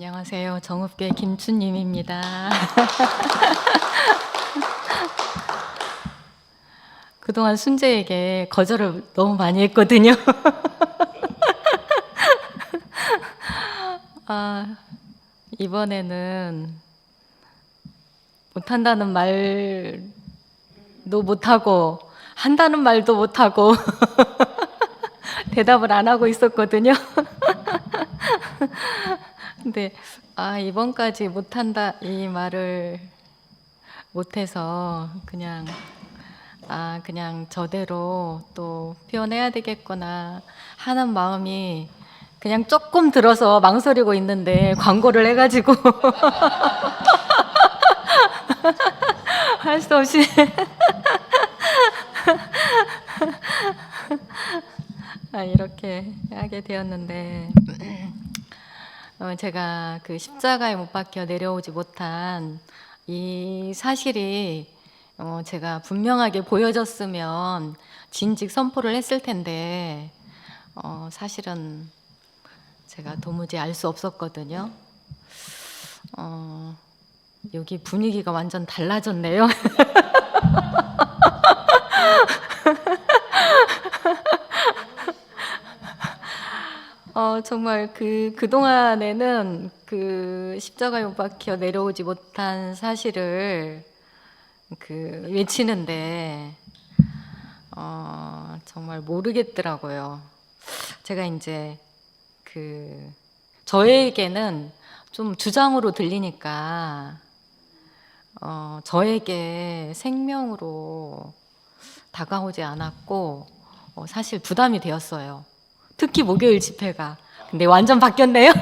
안녕하세요. 정읍교회 김춘님입니다. 그동안 순재에게 거절을 너무 많이 했거든요. 이번에는 못한다는 말도 못하고 한다는 말도 못하고 대답을 안 하고 있었거든요. 근데 이번까지 못한다 이 말을 못해서 그냥 저대로 또 표현해야 되겠구나 하는 마음이 그냥 조금 들어서 망설이고 있는데 광고를 해가지고 할 수 없이 이렇게 하게 되었는데 제가 그 십자가에 못 박혀 내려오지 못한 이 사실이 제가 분명하게 보여졌으면 진직 선포를 했을 텐데 사실은 제가 도무지 알 수 없었거든요. 여기 분위기가 완전 달라졌네요. 정말 그동안에는 그 십자가에 못 박혀 내려오지 못한 사실을 외치는데 정말 모르겠더라고요. 제가 이제 저에게는 좀 주장으로 들리니까 저에게 생명으로 다가오지 않았고 사실 부담이 되었어요. 특히 목요일 집회가. 근데 완전 바뀌었네요.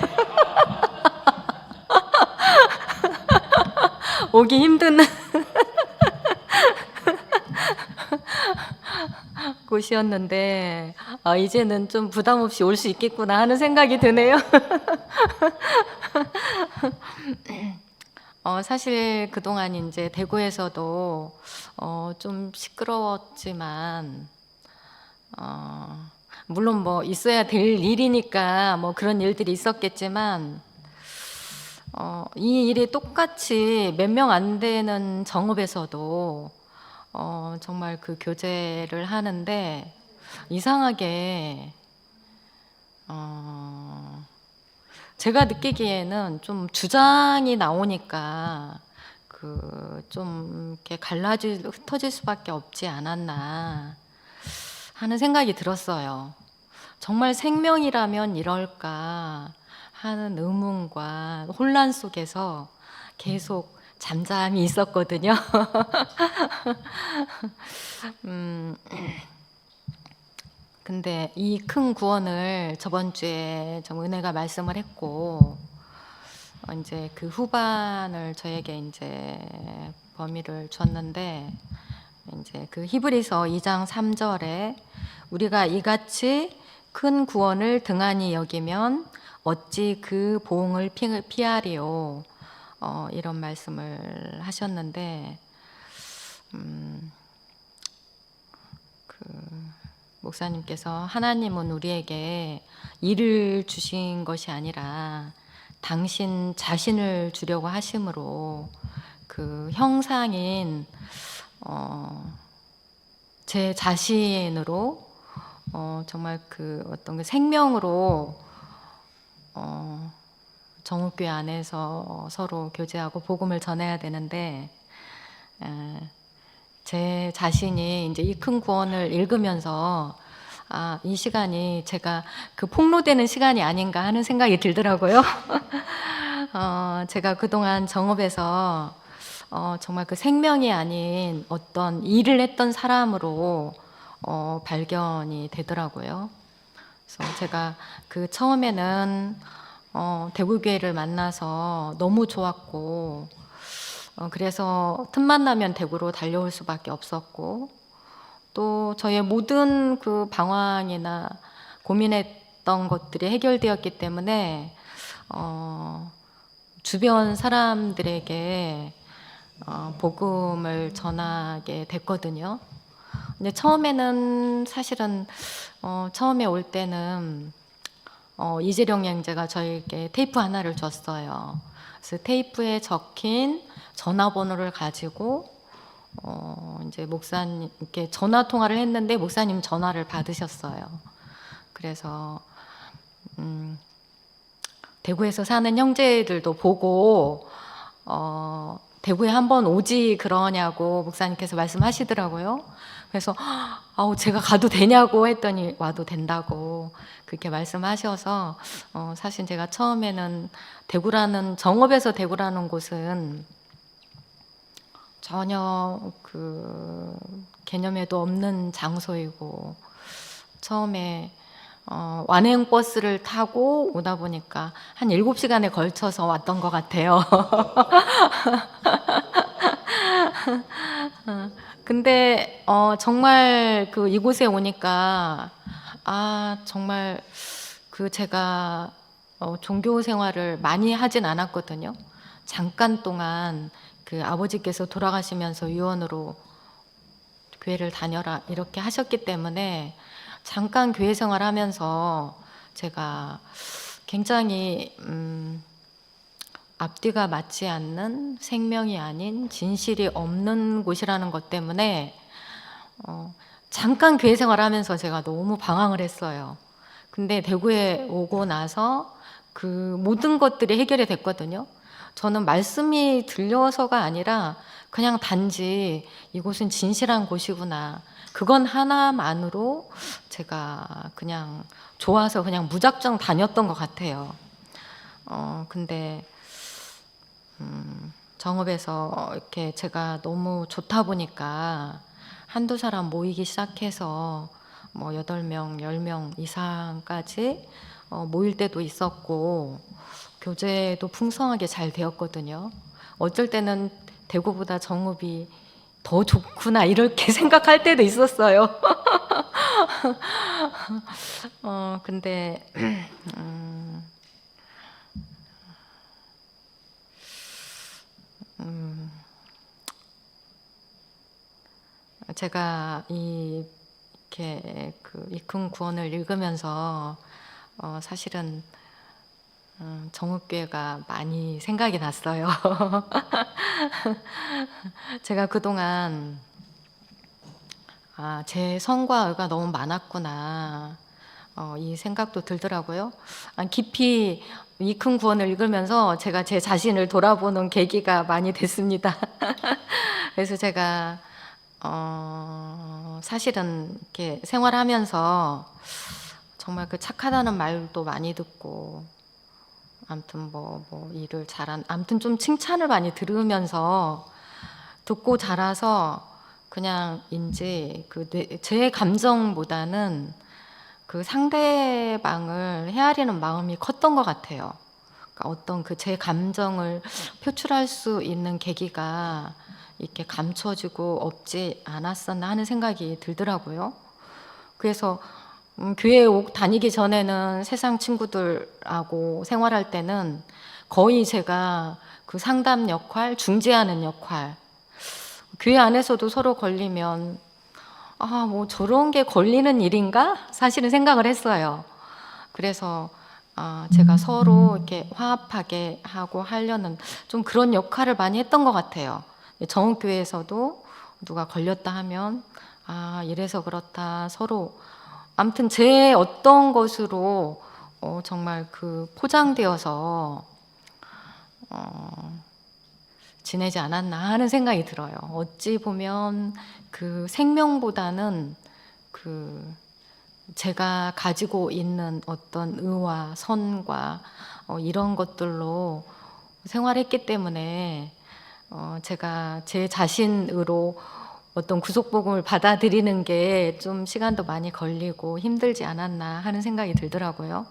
오기 힘든 곳이었는데 이제는 좀 부담 없이 올 수 있겠구나 하는 생각이 드네요. 사실 그동안 이제 대구에서도 좀 시끄러웠지만 물론 뭐 있어야 될 일이니까 뭐 그런 일들이 있었겠지만 이 일이 똑같이 몇 명 안 되는 정읍에서도 정말 그 교제를 하는데 이상하게 제가 느끼기에는 좀 주장이 나오니까 좀 이렇게 흩어질 수밖에 없지 않았나 하는 생각이 들었어요. 정말 생명이라면 이럴까 하는 의문과 혼란 속에서 계속 잠잠히 있었거든요. 근데 이 큰 구원을 저번 주에 좀 은혜가 말씀을 했고 이제 그 후반을 저에게 이제 범위를 줬는데 이제 그 히브리서 2장 3절에 우리가 이같이 큰 구원을 등한히 여기면 어찌 그 보응을 피하리요 이런 말씀을 하셨는데 목사님께서 하나님은 우리에게 일을 주신 것이 아니라 당신 자신을 주려고 하심으로 그 형상인 제 자신으로 정말 어떤 생명으로 정읍교회 안에서 서로 교제하고 복음을 전해야 되는데 제 자신이 이제 이 큰 구원을 읽으면서 이 시간이 제가 폭로되는 시간이 아닌가 하는 생각이 들더라고요. 제가 그동안 정읍에서 정말 생명이 아닌 어떤 일을 했던 사람으로 발견이 되더라고요. 그래서 제가 처음에는 대구교회를 만나서 너무 좋았고 그래서 틈만 나면 대구로 달려올 수밖에 없었고 또 저의 모든 방황이나 고민했던 것들이 해결되었기 때문에 주변 사람들에게 복음을 전하게 됐거든요. 근데 처음에는 사실은 처음에 올 때는 이재령 형제가 저에게 테이프 하나를 줬어요. 그래서 테이프에 적힌 전화번호를 가지고 이제 목사님께 전화 통화를 했는데 목사님 전화를 받으셨어요. 그래서 대구에서 사는 형제들도 보고 대구에 한번 오지 그러냐고 목사님께서 말씀하시더라고요. 그래서 제가 가도 되냐고 했더니 와도 된다고 그렇게 말씀하셔서 사실 제가 처음에는 정읍에서 대구라는 곳은 전혀 그 개념에도 없는 장소이고 처음에 완행 버스를 타고 오다 보니까 한 7시간에 걸쳐서 왔던 것 같아요. 근데 정말 그 이곳에 오니까 정말 그 제가 종교 생활을 많이 하진 않았거든요. 잠깐 동안 그 아버지께서 돌아가시면서 유언으로 교회를 다녀라 이렇게 하셨기 때문에 잠깐 교회 생활하면서 제가 굉장히 앞뒤가 맞지 않는 생명이 아닌 진실이 없는 곳이라는 것 때문에 잠깐 교회 생활하면서 제가 너무 방황을 했어요. 근데 대구에 오고 나서 그 모든 것들이 해결이 됐거든요. 저는 말씀이 들려서가 아니라 그냥 단지 이곳은 진실한 곳이구나. 그건 하나만으로 제가 그냥 좋아서 그냥 무작정 다녔던 것 같아요. 근데 정읍에서 이렇게 제가 너무 좋다 보니까 한두 사람 모이기 시작해서 뭐 8명, 10명 이상까지 모일 때도 있었고 교제도 풍성하게 잘 되었거든요. 어쩔 때는 대구보다 정읍이 더 좋구나 이렇게 생각할 때도 있었어요. 근데 제가 이렇게 그 이 큰 구원을 읽으면서 사실은 정읍교회가 많이 생각이 났어요. 제가 그동안 제 성과 의가 너무 많았구나 이 생각도 들더라고요. 깊이 이 큰 구원을 읽으면서 제가 제 자신을 돌아보는 계기가 많이 됐습니다. 그래서 제가 사실은 이렇게 생활하면서 정말 그 착하다는 말도 많이 듣고 아무튼 뭐 일을 잘한 아무튼 좀 칭찬을 많이 들으면서 듣고 자라서 그냥 인지 제 감정보다는 그 상대방을 헤아리는 마음이 컸던 것 같아요. 그러니까 어떤 그 제 감정을 표출할 수 있는 계기가 이렇게 감춰지고 없지 않았었나 하는 생각이 들더라고요. 그래서 교회 다니기 전에는 세상 친구들하고 생활할 때는 거의 제가 그 상담 역할, 중재하는 역할, 교회 안에서도 서로 걸리면 뭐 저런 게 걸리는 일인가? 사실은 생각을 했어요. 그래서 제가 서로 이렇게 화합하게 하고 하려는 좀 그런 역할을 많이 했던 것 같아요. 정읍교회에서도 누가 걸렸다 하면 이래서 그렇다 서로 아무튼 제 어떤 것으로 정말 그 포장되어서 지내지 않았나 하는 생각이 들어요. 어찌 보면 그 생명보다는 그 제가 가지고 있는 어떤 의와 선과 이런 것들로 생활했기 때문에 제가 제 자신으로 어떤 구속복음을 받아들이는 게 좀 시간도 많이 걸리고 힘들지 않았나 하는 생각이 들더라고요.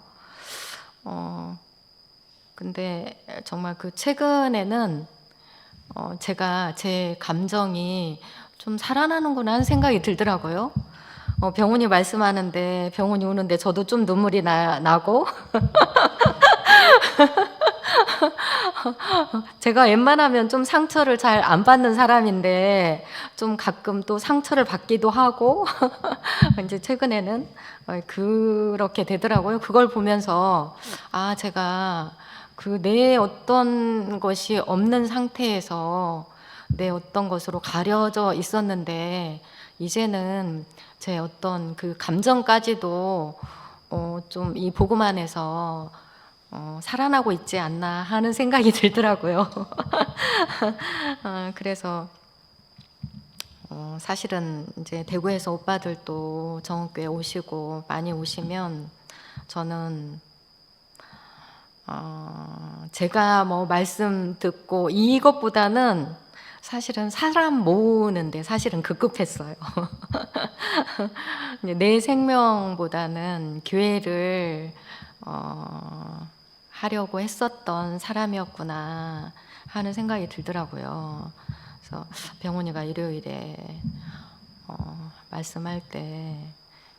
근데 정말 그 최근에는 제가 제 감정이 좀 살아나는구나 하는 생각이 들더라고요. 병훈이 말씀하는데 병훈이 우는데 저도 좀 눈물이 나고 제가 웬만하면 좀 상처를 잘 안 받는 사람인데 좀 가끔 또 상처를 받기도 하고 이제 최근에는 그렇게 되더라고요. 그걸 보면서 아, 제가 그 내 어떤 것이 없는 상태에서 내 어떤 것으로 가려져 있었는데 이제는 제 어떤 그 감정까지도 좀 이 복음 안에서 살아나고 있지 않나 하는 생각이 들더라고요. 그래서 사실은 이제 대구에서 오빠들도 정읍교회 오시고 많이 오시면 저는 제가 뭐 말씀 듣고 이것보다는 사실은 사람 모으는데 사실은 급급했어요. 내 생명보다는 교회를 하려고 했었던 사람이었구나 하는 생각이 들더라고요. 그래서 병훈이가 일요일에 말씀할 때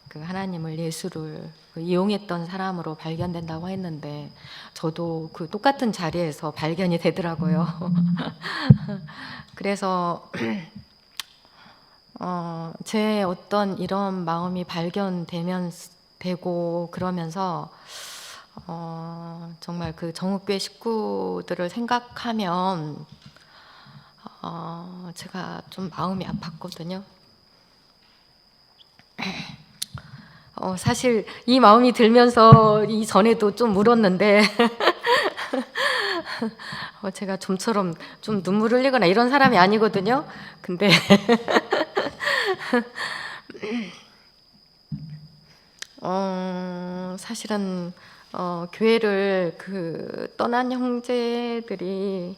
그 하나님을 예수를 이용했던 사람으로 발견된다고 했는데 저도 그 똑같은 자리에서 발견이 되더라고요. 그래서 제 어떤 이런 마음이 발견되면 되고 그러면서 정말 그 정읍교회 식구들을 생각하면 제가 좀 마음이 아팠거든요. 사실 이 마음이 들면서 이전에도 좀 울었는데 제가 좀처럼 좀 눈물 흘리거나 이런 사람이 아니거든요. 근데 사실은 교회를 그 떠난 형제들이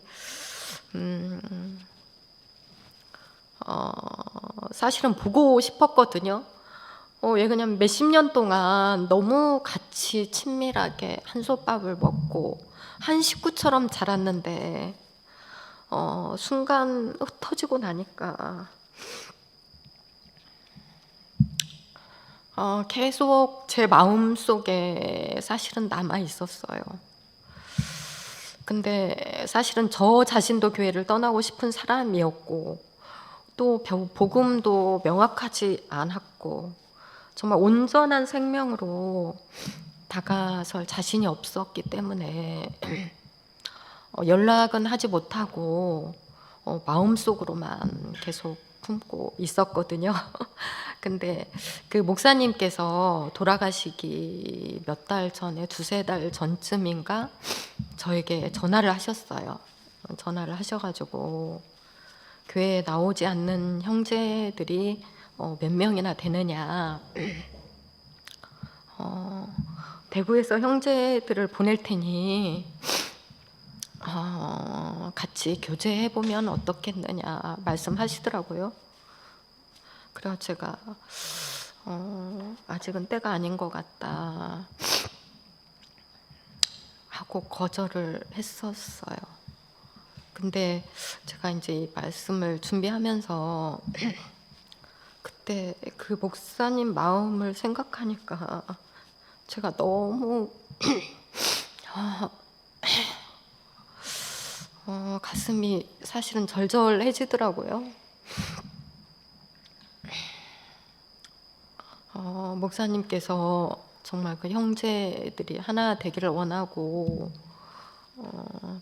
사실은 보고 싶었거든요. 왜 그냥 몇십 년 동안 너무 같이 친밀하게 한솥밥을 먹고 한 식구처럼 자랐는데 순간 흩어지고 나니까 계속 제 마음속에 사실은 남아 있었어요. 근데 사실은 저 자신도 교회를 떠나고 싶은 사람이었고 또 복음도 명확하지 않았고 정말 온전한 생명으로 다가설 자신이 없었기 때문에 연락은 하지 못하고 마음속으로만 계속 품고 있었거든요. 근데 그 목사님께서 돌아가시기 몇 달 전에 두세 달 전쯤인가 저에게 전화를 하셨어요. 전화를 하셔가지고 교회에 나오지 않는 형제들이 몇 명이나 되느냐, 대구에서 형제들을 보낼 테니 같이 교제해보면 어떻겠느냐 말씀하시더라고요. 그래서 제가 아직은 때가 아닌 것 같다 하고 거절을 했었어요. 근데 제가 이제 이 말씀을 준비하면서 그때 그 목사님 마음을 생각하니까 제가 너무 가슴이 사실은 절절해지더라고요. 목사님께서 정말 그 형제들이 하나 되기를 원하고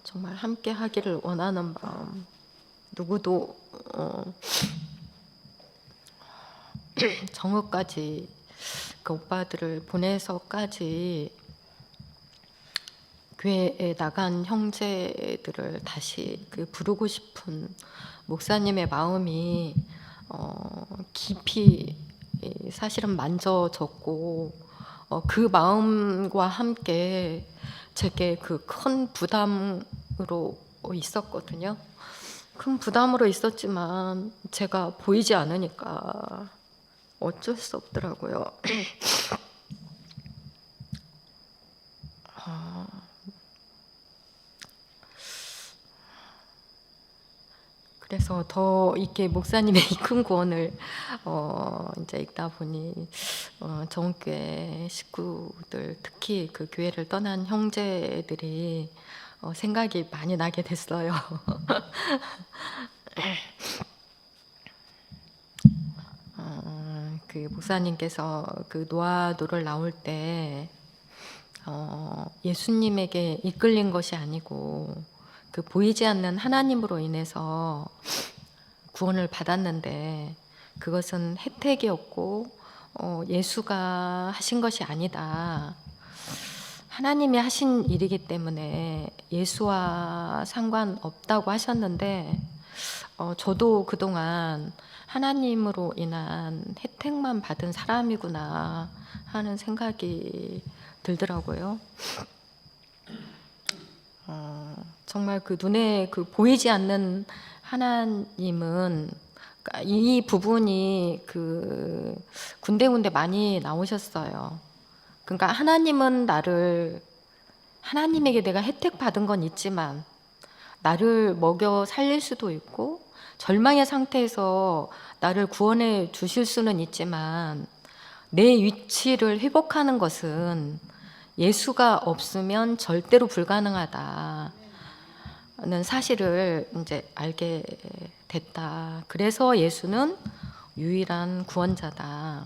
정말 함께 하기를 원하는 마음, 누구도 정읍까지 그 오빠들을 보내서까지 교회에 나간 형제들을 다시 그 부르고 싶은 목사님의 마음이 깊이 사실은 만져졌고 그 마음과 함께 제게 그 큰 부담으로 있었거든요. 큰 부담으로 있었지만 제가 보이지 않으니까 어쩔 수 없더라고요. 그래서 더 이렇게 목사님의 이 큰 구원을 이제 읽다 보니 정교회 식구들, 특히 그 교회를 떠난 형제들이 생각이 많이 나게 됐어요. 그 목사님께서 그 노아도를 나올 때 예수님에게 이끌린 것이 아니고 그 보이지 않는 하나님으로 인해서 구원을 받았는데 그것은 혜택이었고 예수가 하신 것이 아니다. 하나님이 하신 일이기 때문에 예수와 상관없다고 하셨는데 저도 그동안 하나님으로 인한 혜택만 받은 사람이구나 하는 생각이 들더라고요. 정말 그 눈에 그 보이지 않는 하나님은 이 부분이 그 군데군데 많이 나오셨어요. 그러니까 하나님은 하나님에게 내가 혜택 받은 건 있지만 나를 먹여 살릴 수도 있고 절망의 상태에서 나를 구원해 주실 수는 있지만 내 위치를 회복하는 것은 예수가 없으면 절대로 불가능하다는 사실을 이제 알게 됐다. 그래서 예수는 유일한 구원자다.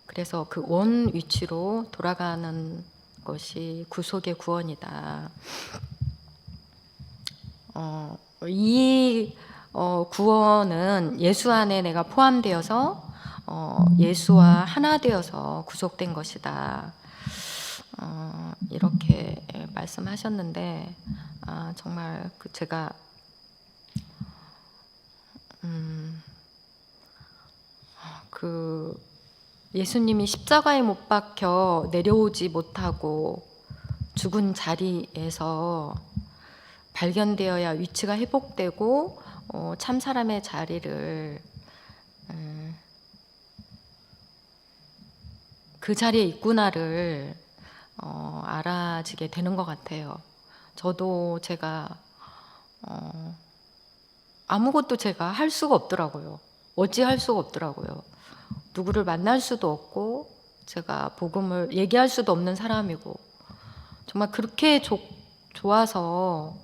그래서 그 원 위치로 돌아가는 것이 구속의 구원이다. 이 구원은 예수 안에 내가 포함되어서 예수와 하나 되어서 구속된 것이다. 이렇게 말씀하셨는데 정말 제가 그 예수님이 십자가에 못 박혀 내려오지 못하고 죽은 자리에서 발견되어야 위치가 회복되고 참 사람의 자리를 그 자리에 있구나를 알아지게 되는 것 같아요. 저도 제가 아무것도 제가 할 수가 없더라고요. 어찌할 수가 없더라고요. 누구를 만날 수도 없고 제가 복음을 얘기할 수도 없는 사람이고 정말 그렇게 좋아서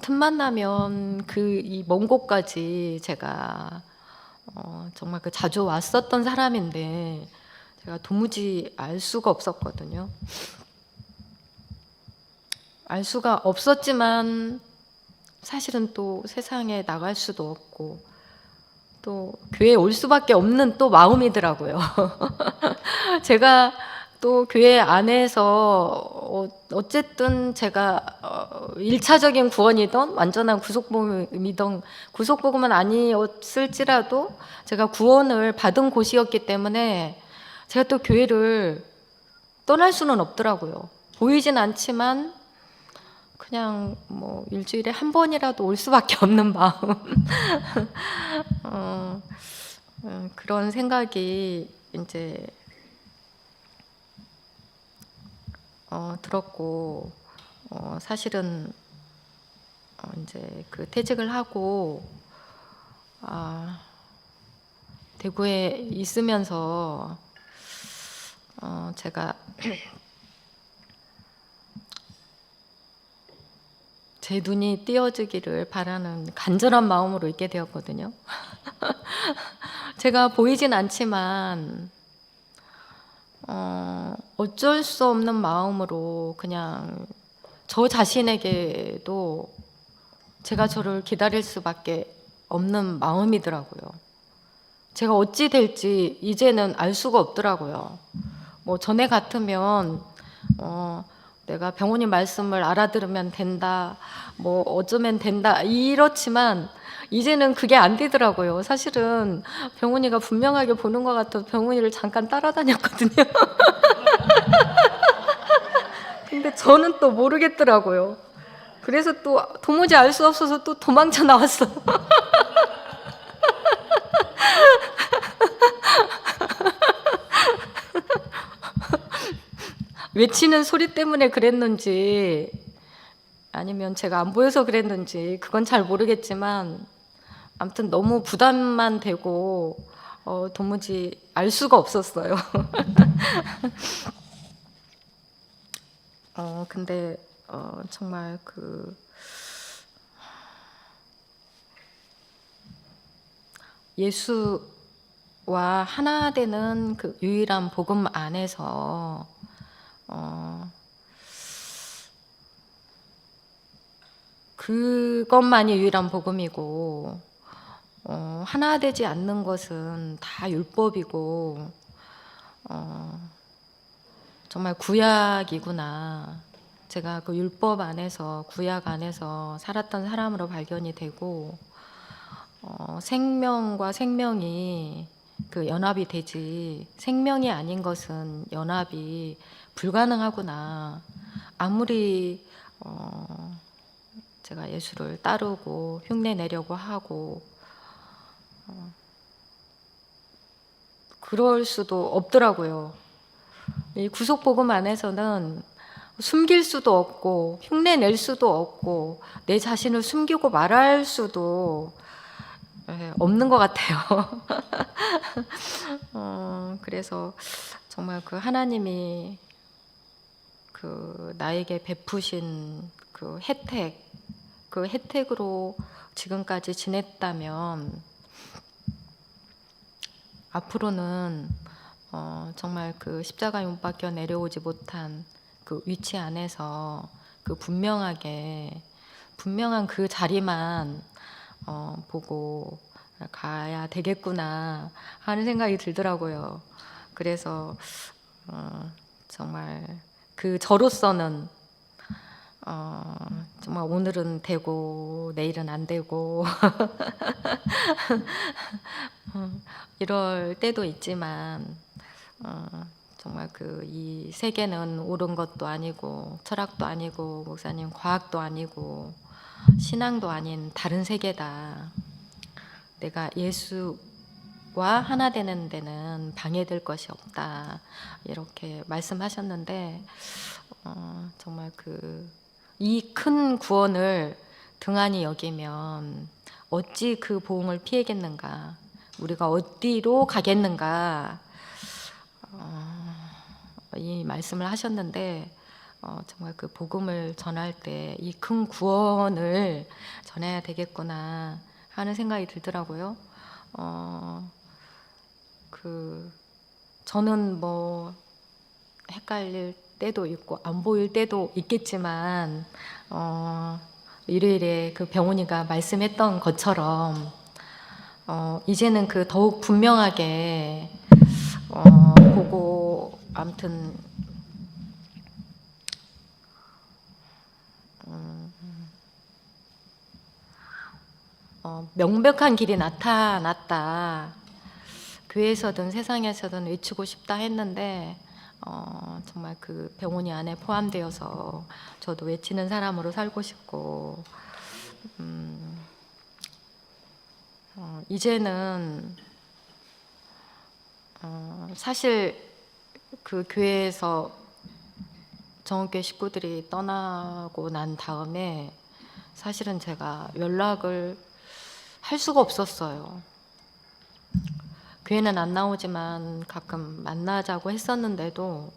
틈만 나면 이 먼 곳까지 제가 정말 자주 왔었던 사람인데 제가 도무지 알 수가 없었거든요. 알 수가 없었지만 사실은 또 세상에 나갈 수도 없고 또 교회에 올 수밖에 없는 또 마음이더라고요. 제가 또 교회 안에서 어쨌든 제가 1차적인 구원이든 완전한 구속복음이든 구속복음은 아니었을지라도 제가 구원을 받은 곳이었기 때문에 제가 또 교회를 떠날 수는 없더라고요. 보이진 않지만 그냥 뭐 일주일에 한 번이라도 올 수밖에 없는 마음. 그런 생각이 이제 들었고 사실은 이제 그 퇴직을 하고 대구에 있으면서 제가 제 눈이 띄어지기를 바라는 간절한 마음으로 있게 되었거든요. 제가 보이진 않지만 어쩔 수 없는 마음으로 그냥 저 자신에게도 제가 저를 기다릴 수밖에 없는 마음이더라고요. 제가 어찌 될지 이제는 알 수가 없더라고요. 뭐 전에 같으면 내가 병원님 말씀을 알아들으면 된다, 뭐 어쩌면 된다 이렇지만 이제는 그게 안 되더라고요. 사실은 병훈이가 분명하게 보는 것 같아서 병훈이를 잠깐 따라다녔거든요. 근데 저는 또 모르겠더라고요. 그래서 또 도무지 알 수 없어서 또 도망쳐 나왔어. 외치는 소리 때문에 그랬는지 아니면 제가 안 보여서 그랬는지 그건 잘 모르겠지만 아무튼 너무 부담만 되고 도무지 알 수가 없었어요. 근데 정말 그 예수와 하나 되는 그 유일한 복음 안에서 그것만이 유일한 복음이고 하나 되지 않는 것은 다 율법이고 정말 구약이구나. 제가 그 율법 안에서 구약 안에서 살았던 사람으로 발견이 되고 생명과 생명이 그 연합이 되지 생명이 아닌 것은 연합이 불가능하구나. 아무리 제가 예수를 따르고 흉내 내려고 하고 그럴 수도 없더라고요. 이 구속복음 안에서는 숨길 수도 없고 흉내 낼 수도 없고 내 자신을 숨기고 말할 수도 없는 것 같아요. 그래서 정말 그 하나님이 그 나에게 베푸신 그 혜택으로 지금까지 지냈다면 앞으로는 정말 그 십자가 못 박혀 내려오지 못한 그 위치 안에서 그 분명한 그 자리만 보고 가야 되겠구나 하는 생각이 들더라고요. 그래서 정말 그 저로서는 정말 오늘은 되고 내일은 안 되고 이럴 때도 있지만 정말 그 이 세계는 옳은 것도 아니고 철학도 아니고 목사님 과학도 아니고 신앙도 아닌 다른 세계다. 내가 예수와 하나 되는 데는 방해될 것이 없다. 이렇게 말씀하셨는데 정말 그 이 큰 구원을 등한히 여기면 어찌 그 보응을 피하겠는가? 우리가 어디로 가겠는가? 이 말씀을 하셨는데 정말 그 복음을 전할 때 이 큰 구원을 전해야 되겠구나 하는 생각이 들더라고요. 저는 뭐 헷갈릴 때도 있고 안 보일 때도 있겠지만 일요일에 그 병훈이가 말씀했던 것처럼 이제는 그 더욱 분명하게 보고 아무튼 명백한 길이 나타났다. 교회에서든 세상에서든 외치고 싶다 했는데 정말 그 병원이 안에 포함되어서 저도 외치는 사람으로 살고 싶고 이제는 사실 그 교회에서 정읍교회 식구들이 떠나고 난 다음에 사실은 제가 연락을 할 수가 없었어요. 교회는 안 나오지만 가끔 만나자고 했었는데도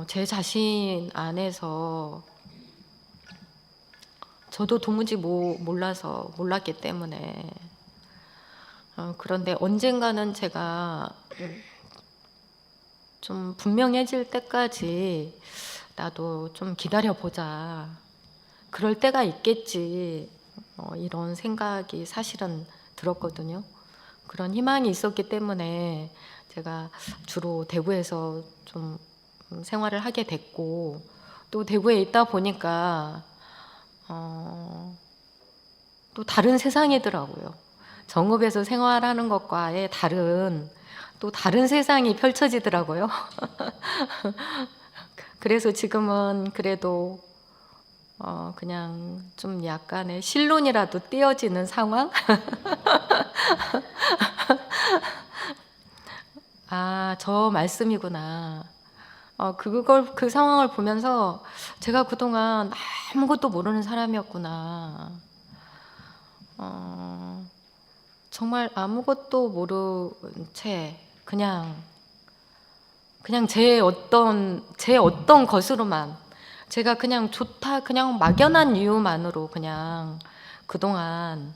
제 자신 안에서 저도 도무지 몰랐기 때문에 그런데 언젠가는 제가 좀 분명해질 때까지 나도 좀 기다려보자. 그럴 때가 있겠지. 이런 생각이 사실은 들었거든요. 그런 희망이 있었기 때문에 제가 주로 대구에서 좀 생활을 하게 됐고 또 대구에 있다 보니까 또 다른 세상이더라고요. 정읍에서 생활하는 것과의 또 다른 세상이 펼쳐지더라고요. 그래서 지금은 그래도 그냥 좀 약간의 실론이라도 띄어지는 상황? 아, 저 말씀이구나. 그 상황을 보면서 제가 그동안 아무것도 모르는 사람이었구나. 정말 아무것도 모른 채 그냥 제 어떤 것으로만 제가 그냥 좋다, 그냥 막연한 이유만으로 그냥 그동안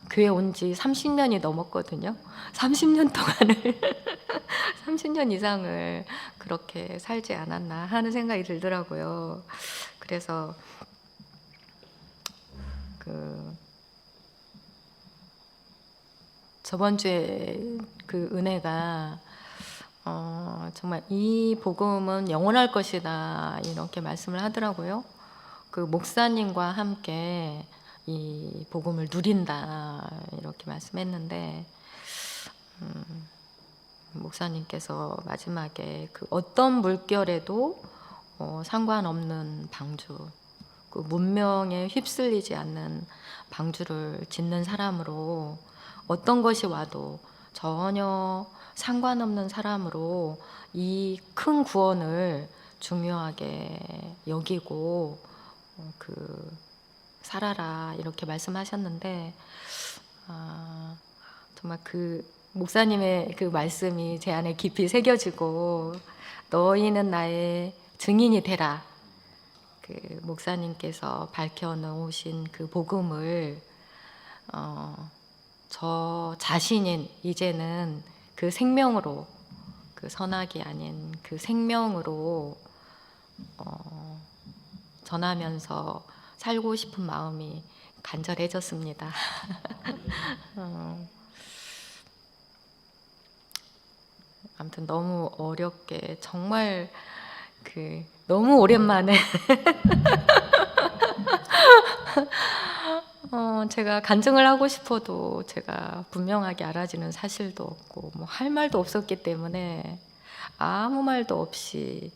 교회 온 지 30년이 넘었거든요. 30년 동안을 30년 이상을 그렇게 살지 않았나 하는 생각이 들더라고요. 그래서 저번 주에 그 은혜가 정말 이 복음은 영원할 것이다 이렇게 말씀을 하더라고요. 그 목사님과 함께 이 복음을 누린다 이렇게 말씀했는데 목사님께서 마지막에 그 어떤 물결에도 상관없는 방주, 그 문명에 휩쓸리지 않는 방주를 짓는 사람으로, 어떤 것이 와도 전혀 상관없는 사람으로 이 큰 구원을 중요하게 여기고 살아라 이렇게 말씀하셨는데, 정말 그 목사님의 그 말씀이 제 안에 깊이 새겨지고, 너희는 나의 증인이 되라, 그 목사님께서 밝혀놓으신 그 복음을 저 자신인 이제는 그 생명으로, 그 선악이 아닌 그 생명으로 전하면서 살고 싶은 마음이 간절해졌습니다. 아무튼 너무 어렵게, 정말 너무 오랜만에 제가 간증을 하고 싶어도 제가 분명하게 알아지는 사실도 없고 뭐 할 말도 없었기 때문에 아무 말도 없이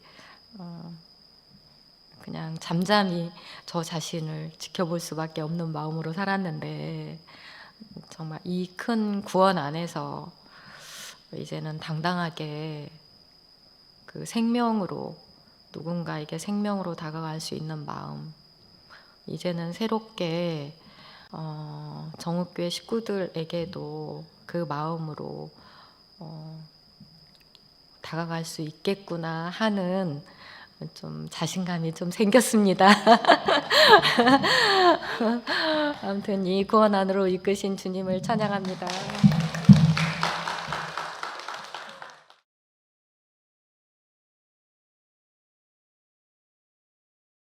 그냥 잠잠히 저 자신을 지켜볼 수밖에 없는 마음으로 살았는데, 정말 이 큰 구원 안에서 이제는 당당하게 그 생명으로, 누군가에게 생명으로 다가갈 수 있는 마음, 이제는 새롭게 정읍교회 식구들에게도 그 마음으로 다가갈 수 있겠구나 하는 좀 자신감이 좀 생겼습니다. 아무튼 이 구원 안으로 이끄신 주님을 찬양합니다.